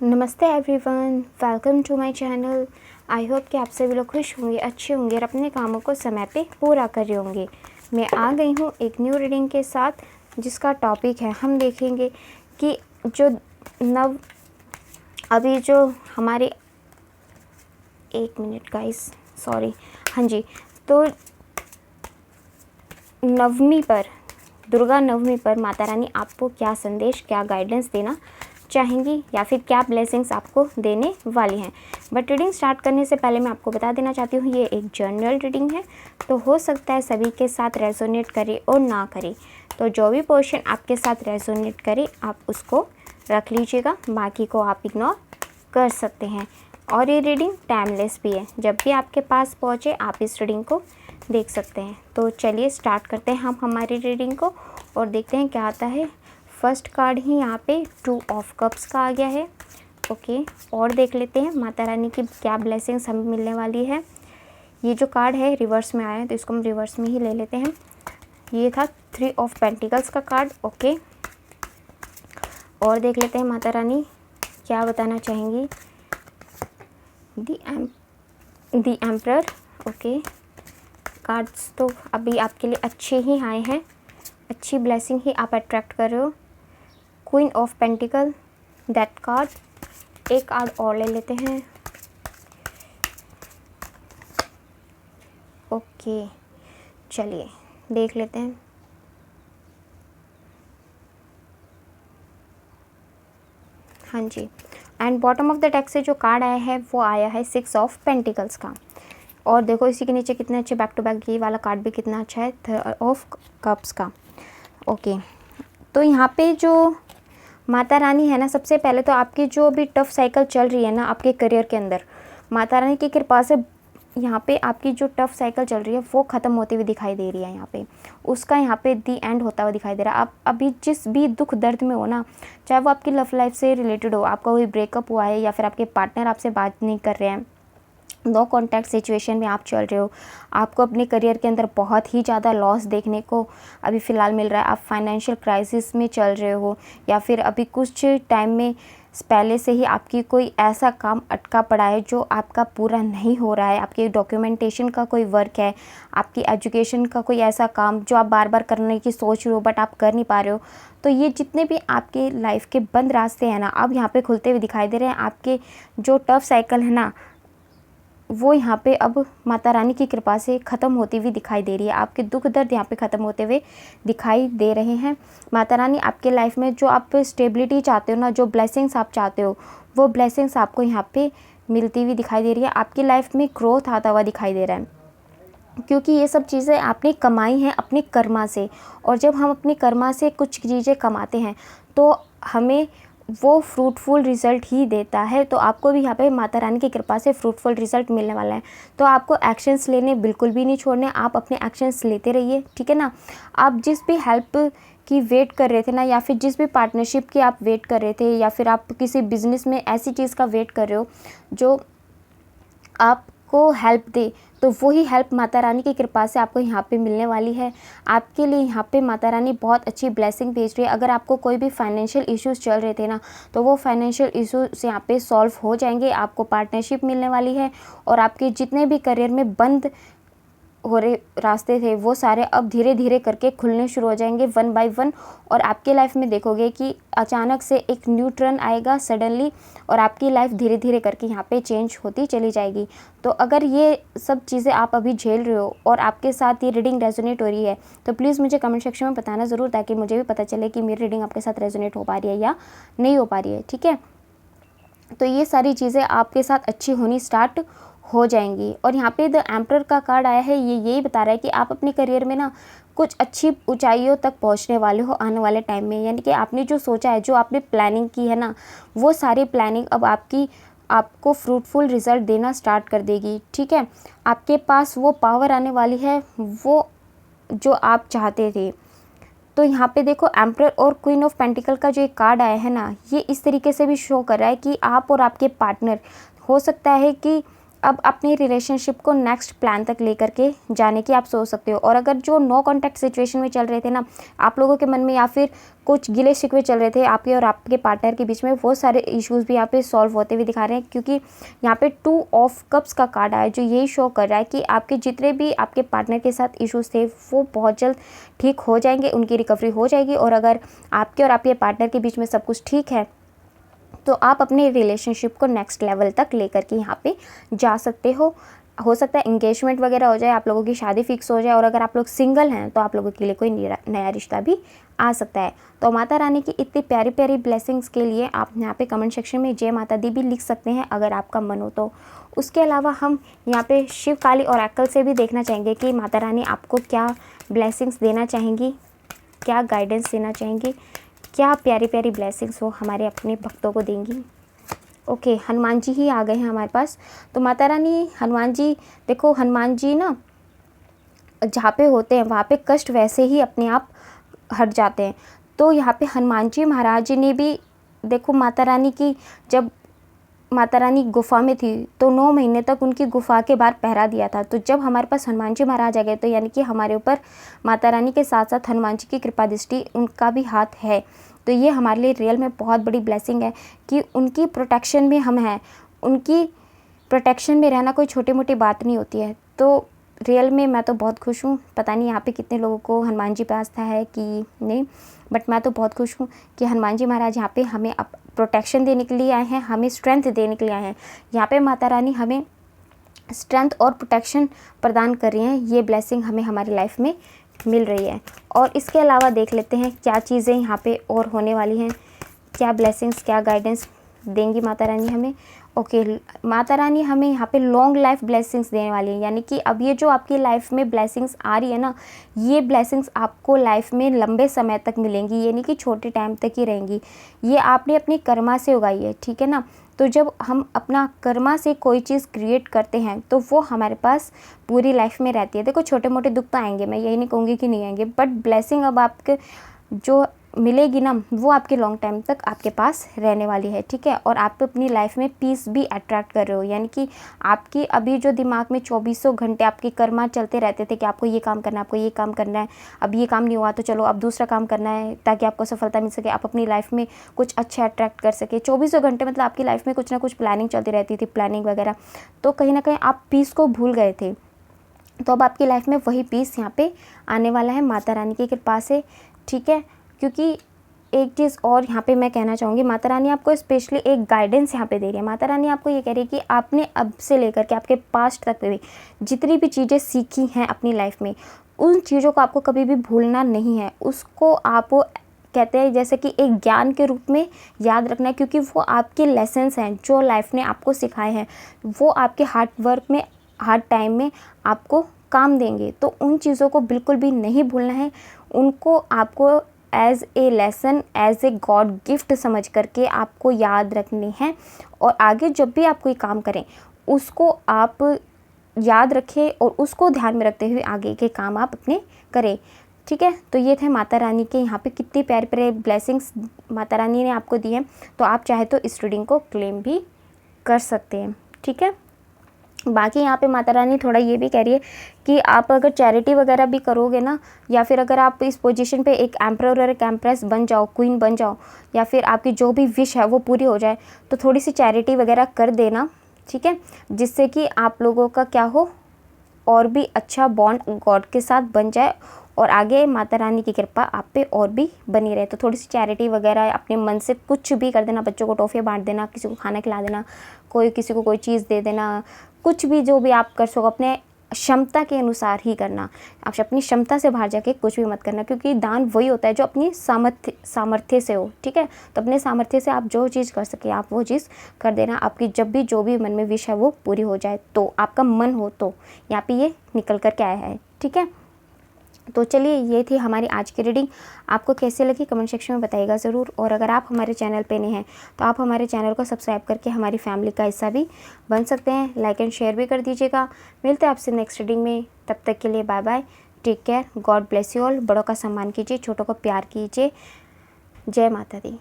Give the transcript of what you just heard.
नमस्ते everyone, welcome to my channel. I hope कि आप सभी लोग खुश होंगे, अच्छे होंगे और अपने कामों को समय पे पूरा कर रहे होंगे। मैं आ गई हूँ एक न्यू रीडिंग के साथ, जिसका टॉपिक है, हम देखेंगे कि जो अभी जो हमारे एक मिनट गाइस, सॉरी, हाँ जी, तो नवमी पर, दुर्गा नवमी पर माता रानी आपको क्या संदेश, क्या गाइडेंस देना चाहेंगी या फिर क्या ब्लेसिंग्स आपको देने वाली हैं। बट रीडिंग स्टार्ट करने से पहले मैं आपको बता देना चाहती हूँ, ये एक जनरल रीडिंग है, तो हो सकता है सभी के साथ रेजोनेट करे और ना करे। तो जो भी पोर्शन आपके साथ रेजोनेट करे आप उसको रख लीजिएगा, बाकी को आप इग्नोर कर सकते हैं। और ये रीडिंग टाइमलेस भी है, जब भी आपके पास पहुँचे आप इस रीडिंग को देख सकते हैं। तो चलिए स्टार्ट करते हैं हम हमारी रीडिंग को और देखते हैं क्या आता है। फर्स्ट कार्ड ही यहाँ पे 2 ऑफ कप्स का आ गया है। ओके, और देख लेते हैं माता रानी की क्या ब्लेसिंग्स हमें मिलने वाली है। ये जो कार्ड है रिवर्स में आया है, तो इसको हम रिवर्स में ही ले लेते हैं। ये था 3 ऑफ पेंटिकल्स का कार्ड। ओके, और देख लेते हैं माता रानी क्या बताना चाहेंगी। दी एम्परर। ओके, कार्ड्स तो अभी आपके लिए अच्छे ही आए हैं, अच्छी ब्लेसिंग ही आप अट्रैक्ट कर रहे हो। Queen of pentacle, that card, एक कार्ड और ले लेते हैं। ओके, चलिए देख लेते हैं। हाँ जी, and bottom of the deck से जो कार्ड आया है वो आया है 6 ऑफ पेंटिकल्स का। और देखो इसी के नीचे कितने अच्छे बैक टू बैक, ये वाला कार्ड भी कितना अच्छा है, 3 ऑफ कप्स का। ओके, तो यहाँ पे जो माता रानी है ना, सबसे पहले तो आपकी जो भी टफ साइकिल चल रही है ना आपके करियर के अंदर, माता रानी की कृपा से यहाँ पे आपकी जो टफ साइकिल चल रही है वो ख़त्म होती हुई दिखाई दे रही है। यहाँ पे उसका यहाँ पे दी एंड होता हुआ दिखाई दे रहा है। आप अभी जिस भी दुख दर्द में हो ना, चाहे वो आपकी लव लाइफ से रिलेटेड हो, आपका कोई ब्रेकअप हुआ है या फिर आपके पार्टनर आपसे बात नहीं कर रहे हैं, नो कॉन्टैक्ट सिचुएशन में आप चल रहे हो, आपको अपने करियर के अंदर बहुत ही ज़्यादा लॉस देखने को अभी फ़िलहाल मिल रहा है, आप फाइनेंशियल क्राइसिस में चल रहे हो, या फिर अभी कुछ टाइम में पहले से ही आपकी कोई ऐसा काम अटका पड़ा है जो आपका पूरा नहीं हो रहा है, आपके डॉक्यूमेंटेशन का कोई वर्क है, आपकी एजुकेशन का कोई ऐसा काम जो आप बार बार करने की सोच रहे हो बट आप कर नहीं पा रहे हो। तो ये जितने भी आपके लाइफ के बंद रास्ते हैं ना, अब यहाँ पे खुलते हुए दिखाई दे रहे हैं। आपके जो टफ साइकिल है ना, वो यहाँ पे अब माता रानी की कृपा से ख़त्म होती हुई दिखाई दे रही है। आपके दुख दर्द यहाँ पे ख़त्म होते हुए दिखाई दे रहे हैं। माता रानी आपके लाइफ में जो आप स्टेबिलिटी चाहते हो ना, जो ब्लेसिंग्स आप चाहते हो, वो ब्लेसिंग्स आपको यहाँ पे मिलती हुई दिखाई दे रही है। आपकी लाइफ में ग्रोथ आता हुआ दिखाई दे रहा है, क्योंकि ये सब चीज़ें आपने कमाई हैं अपने कर्मा से। और जब हम अपने कर्मा से कुछ चीज़ें कमाते हैं तो हमें वो फ्रूटफुल रिज़ल्ट ही देता है। तो आपको भी यहाँ पे माता रानी की कृपा से फ्रूटफुल रिज़ल्ट मिलने वाला है। तो आपको एक्शंस लेने बिल्कुल भी नहीं छोड़ने, आप अपने एक्शंस लेते रहिए, ठीक है ना। आप जिस भी हेल्प की वेट कर रहे थे ना, या फिर जिस भी पार्टनरशिप की आप वेट कर रहे थे, या फिर आप किसी बिज़नेस में ऐसी चीज़ का वेट कर रहे हो जो आपको हेल्प दे, तो वही हेल्प माता रानी की कृपा से आपको यहाँ पे मिलने वाली है। आपके लिए यहाँ पे माता रानी बहुत अच्छी ब्लेसिंग भेज रही है। अगर आपको कोई भी फाइनेंशियल इश्यूज़ चल रहे थे ना, तो वो फाइनेंशियल इश्यूज़ यहाँ पे सॉल्व हो जाएंगे। आपको पार्टनरशिप मिलने वाली है और आपके जितने भी करियर में बंद हो रहे रास्ते थे वो सारे अब धीरे धीरे करके खुलने शुरू हो जाएंगे, 1 बाय 1। और आपके लाइफ में देखोगे कि अचानक से एक न्यू टर्न आएगा सडनली, और आपकी लाइफ धीरे धीरे करके यहाँ पे चेंज होती चली जाएगी। तो अगर ये सब चीज़ें आप अभी झेल रहे हो और आपके साथ ये रीडिंग रेजोनेट हो रही है, तो प्लीज़ मुझे कमेंट सेक्शन में बताना ज़रूर, ताकि मुझे भी पता चले कि मेरी रीडिंग आपके साथ रेजोनेट हो पा रही है या नहीं हो पा रही है, ठीक है। तो ये सारी चीज़ें आपके साथ अच्छी होनी स्टार्ट हो जाएंगी। और यहाँ पे द एम्परर का कार्ड आया है, ये यही बता रहा है कि आप अपने करियर में ना कुछ अच्छी ऊंचाइयों तक पहुँचने वाले हो आने वाले टाइम में। यानी कि आपने जो सोचा है, जो आपने प्लानिंग की है ना, वो सारी प्लानिंग अब आपको फ्रूटफुल रिजल्ट देना स्टार्ट कर देगी, ठीक है। आपके पास वो पावर आने वाली है, वो जो आप चाहते थे। तो यहाँ पे देखो एम्परर और क्वीन ऑफ पेंटिकल का जो एक कार्ड आया है ना, ये इस तरीके से भी शो कर रहा है कि आप और आपके पार्टनर, हो सकता है कि अब अपनी रिलेशनशिप को नेक्स्ट प्लान तक लेकर के जाने की आप सोच सकते हो। और अगर जो नो कॉन्टैक्ट सिचुएशन में चल रहे थे ना आप लोगों के मन में, या फिर कुछ गिले शिकवे चल रहे थे आपके और आपके पार्टनर के बीच में, वो सारे इश्यूज़ भी यहाँ पे सॉल्व होते हुए दिखा रहे हैं। क्योंकि यहाँ पे 2 ऑफ कप्स का कार्ड आया जो यही शो कर रहा है कि आपके जितने भी आपके पार्टनर के साथ इश्यूज़ थे वो बहुत जल्द ठीक हो जाएंगे, उनकी रिकवरी हो जाएगी। और अगर आपके और आपके पार्टनर के बीच में सब कुछ ठीक है तो आप अपने रिलेशनशिप को नेक्स्ट लेवल तक लेकर के यहाँ पे जा सकते हो सकता है एंगेजमेंट वगैरह हो जाए, आप लोगों की शादी फिक्स हो जाए। और अगर आप लोग सिंगल हैं तो आप लोगों के लिए कोई नया रिश्ता भी आ सकता है। तो माता रानी की इतनी प्यारी प्यारी ब्लेसिंग्स के लिए आप यहाँ पे कमेंट सेक्शन में जय माता दी भी लिख सकते हैं अगर आपका मन हो तो। उसके अलावा हम यहाँ पे शिव काली ओरेकल से भी देखना चाहेंगे कि माता रानी आपको क्या ब्लेसिंग्स देना चाहेंगी, क्या गाइडेंस देना चाहेंगी, क्या प्यारी प्यारी ब्लेसिंग्स वो हमारे अपने भक्तों को देंगी। ओके, हनुमान जी ही आ गए हैं हमारे पास। तो माता रानी हनुमान जी, देखो हनुमान जी ना जहाँ पे होते हैं वहाँ पे कष्ट वैसे ही अपने आप हट जाते हैं। तो यहाँ पे हनुमान जी महाराज जी ने भी देखो माता रानी की, जब माता रानी गुफा में थी तो 9 महीने तक उनकी गुफा के बाहर पहरा दिया था। तो जब हमारे पास हनुमान जी महाराज आ गए तो यानी कि हमारे ऊपर माता रानी के साथ साथ हनुमान जी की कृपा दृष्टि, उनका भी हाथ है। तो ये हमारे लिए रियल में बहुत बड़ी ब्लेसिंग है कि उनकी प्रोटेक्शन में हम हैं। उनकी प्रोटेक्शन में रहना कोई छोटी मोटी बात नहीं होती है। तो रियल में मैं तो बहुत खुश हूँ। पता नहीं यहाँ पे कितने लोगों को हनुमान जी पे आस्था है कि नहीं, बट मैं तो बहुत खुश हूँ कि हनुमान जी महाराज यहाँ पे हमें प्रोटेक्शन देने के लिए आए हैं, हमें स्ट्रेंथ देने के लिए आए हैं। यहाँ पे माता रानी हमें स्ट्रेंथ और प्रोटेक्शन प्रदान कर रही हैं। ये ब्लेसिंग हमें हमारी लाइफ में मिल रही है। और इसके अलावा देख लेते हैं क्या चीज़ें यहाँ पे और होने वाली हैं, क्या ब्लेसिंग्स, क्या गाइडेंस देंगी माता रानी हमें। ओके, माता रानी हमें यहाँ पे लॉन्ग लाइफ ब्लेसिंग्स देने वाली है। यानी कि अब ये जो आपकी लाइफ में ब्लेसिंग्स आ रही है ना, ये ब्लेसिंग्स आपको लाइफ में लंबे समय तक मिलेंगी, यानी कि छोटे टाइम तक ही रहेंगी। ये आपने अपनी कर्मा से उगाई है, ठीक है ना। तो जब हम अपना कर्मा से कोई चीज़ क्रिएट करते हैं तो वो हमारे पास पूरी लाइफ में रहती है। देखो छोटे मोटे दुख तो आएंगे, मैं यही नहीं कहूँगी कि नहीं आएंगे, बट ब्लेसिंग अब आपके जो मिलेगी ना वो आपके लॉन्ग टाइम तक आपके पास रहने वाली है, ठीक है। और आप अपनी लाइफ में पीस भी अट्रैक्ट कर रहे हो। यानी कि आपकी अभी जो दिमाग में 2400 घंटे आपके कर्मा चलते रहते थे कि आपको ये काम करना है, आपको ये काम करना है, अब ये काम नहीं हुआ तो चलो अब दूसरा काम करना है ताकि आपको सफलता मिल सके, आप अपनी लाइफ में कुछ अच्छा अट्रैक्ट कर सके। 2400 घंटे मतलब आपकी लाइफ में कुछ ना कुछ प्लानिंग चलती रहती थी, प्लानिंग वगैरह। तो कहीं ना कहीं आप पीस को भूल गए थे। तो अब आपकी लाइफ में वही पीस यहाँ पे आने वाला है माता रानी की कृपा से, ठीक है। क्योंकि एक चीज़ और यहाँ पे मैं कहना चाहूँगी, माता रानी आपको स्पेशली एक गाइडेंस यहाँ पे दे रही है। माता रानी आपको ये कह रही है कि आपने अब से लेकर के आपके पास्ट तक भी जितनी भी चीज़ें सीखी हैं अपनी लाइफ में, उन चीज़ों को आपको कभी भी भूलना नहीं है। उसको आप कहते हैं जैसे कि एक ज्ञान के रूप में याद रखना है, क्योंकि वो आपके लेसन्स हैं जो लाइफ ने आपको सिखाए हैं। वो आपके हार्ड वर्क में, हार्ड टाइम में आपको काम देंगे। तो उन चीज़ों को बिल्कुल भी नहीं भूलना है। उनको आपको as a lesson, as a God gift समझ करके आपको याद रखने हैं। और आगे जब भी आप कोई काम करें उसको आप याद रखें और उसको ध्यान में रखते हुए आगे के काम आप अपने करें, ठीक है। तो ये थे माता रानी के यहाँ पे कितनी प्यारे प्यारे ब्लेसिंग्स माता रानी ने आपको दी हैं। तो आप चाहे तो इस रीडिंग को क्लेम भी कर सकते हैं, ठीक है। बाकी यहाँ पे माता रानी थोड़ा ये भी कह रही है कि आप अगर चैरिटी वगैरह भी करोगे ना, या फिर अगर आप इस पोजीशन पे एक एम्परर और एक एम्प्रेस बन जाओ, क्वीन बन जाओ, या फिर आपकी जो भी विश है वो पूरी हो जाए, तो थोड़ी सी चैरिटी वगैरह कर देना, ठीक है। जिससे कि आप लोगों का क्या हो, और भी अच्छा बॉन्ड गॉड के साथ बन जाए और आगे माता रानी की कृपा आप पे और भी बनी रहे। तो थोड़ी सी चैरिटी वगैरह अपने मन से कुछ भी कर देना, बच्चों को टॉफ़ियाँ बांट देना, किसी को खाना खिला देना, कोई किसी को कोई चीज़ दे देना, कुछ भी जो भी आप कर सको अपने क्षमता के अनुसार ही करना। आप अपनी क्षमता से बाहर जाके कुछ भी मत करना, क्योंकि दान वही होता है जो अपनी सामर्थ्य से हो, ठीक है। तो अपने सामर्थ्य से आप जो चीज़ कर सके आप वो चीज़ कर देना। आपकी जब भी जो भी मन में विश है वो पूरी हो जाए, तो आपका मन हो तो यहाँ पे ये निकल कर के आया है, ठीक है। तो चलिए ये थी हमारी आज की रीडिंग। आपको कैसे लगी कमेंट सेक्शन में बताइएगा ज़रूर। और अगर आप हमारे चैनल पे नए हैं तो आप हमारे चैनल को सब्सक्राइब करके हमारी फैमिली का हिस्सा भी बन सकते हैं। लाइक एंड शेयर भी कर दीजिएगा। मिलते हैं आपसे नेक्स्ट रीडिंग में, तब तक के लिए bye bye, take care, God bless you all. बड़ों का सम्मान कीजिए, छोटों को प्यार कीजिए। जय माता दी।